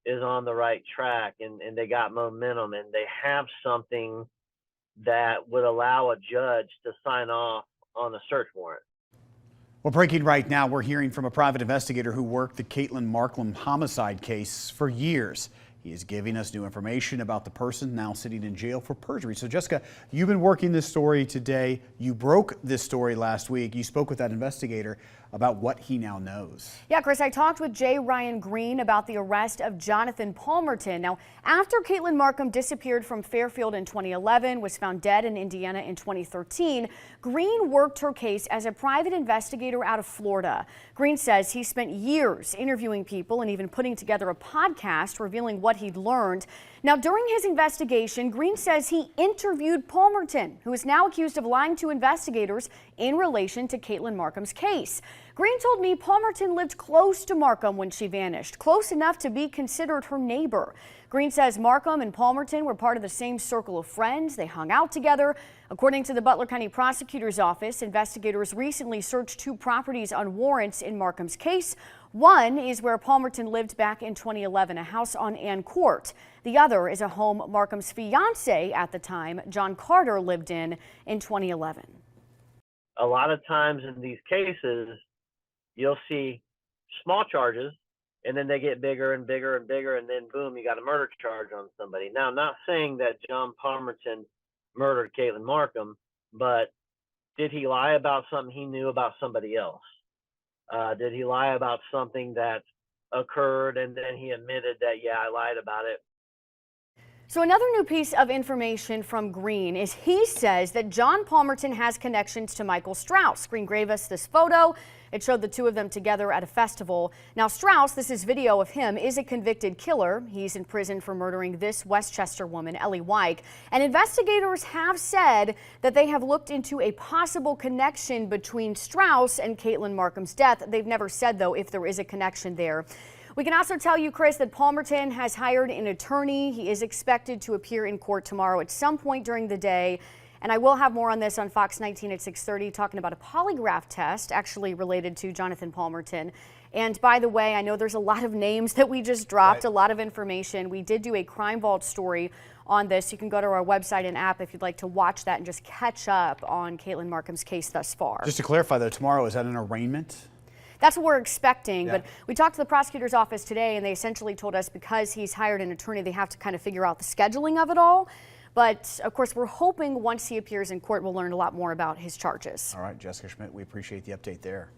is on the right track, and they got momentum, and they have something that would allow a judge to sign off on a search warrant. Well, breaking right now, we're hearing from a private investigator who worked the Ketelyn Markham homicide case for years. He is giving us new information about the person now sitting in jail for perjury. So, Jessica, you've been working this story today. You broke this story last week. You spoke with that investigator about what he now knows. Yeah, Chris, I talked with J. Ryan Green about the arrest of Jonathan Palmerton. Now, after Ketelyn Markham disappeared from Fairfield in 2011, was found dead in Indiana in 2013, Green worked her case as a private investigator out of Florida. Green says he spent years interviewing people and even putting together a podcast revealing what he'd learned. Now, during his investigation, Green says he interviewed Palmerton, who is now accused of lying to investigators in relation to Ketelyn Markham's case. Green told me Palmerton lived close to Markham when she vanished, close enough to be considered her neighbor. Green says Markham and Palmerton were part of the same circle of friends. They hung out together. According to the Butler County Prosecutor's office, investigators recently searched 2 properties on warrants in Markham's case. One is where Palmerton lived back in 2011, a house on Ann Court. The other is a home Markham's fiance at the time, John Carter, lived in 2011. A lot of times in these cases, you'll see small charges, and then they get bigger and bigger and bigger, and then boom, you got a murder charge on somebody. Now, I'm not saying that John Palmerton murdered Ketelyn Markham, but did he lie about something he knew about somebody else? Did he lie about something that occurred and then he admitted that, yeah, I lied about it? So another new piece of information from Green is he says that John Palmerton has connections to Michael Strauss. Green gave us this photo. It showed the 2 of them together at a festival. Now, Strauss, this is video of him, is a convicted killer. He's in prison for murdering this Westchester woman, Ellie Wyke. And investigators have said that they have looked into a possible connection between Strauss and Ketelyn Markham's death. They've never said, though, if there is a connection there. We can also tell you, Chris, that Palmerton has hired an attorney. He is expected to appear in court tomorrow at some point during the day. And I will have more on this on Fox 19 at 6:30, talking about a polygraph test actually related to Jonathan Palmerton. And by the way, I know there's a lot of names that we just dropped, a lot of information. We did do a Crime Vault story on this. You can go to our website and app if you'd like to watch that and just catch up on Ketelyn Markham's case thus far. Just to clarify, though, tomorrow, is that an arraignment? That's what we're expecting, but we talked to the prosecutor's office today, and they essentially told us because he's hired an attorney, they have to kind of figure out the scheduling of it all. But, of course, we're hoping once he appears in court, we'll learn a lot more about his charges. All right, Jessica Schmidt, we appreciate the update there.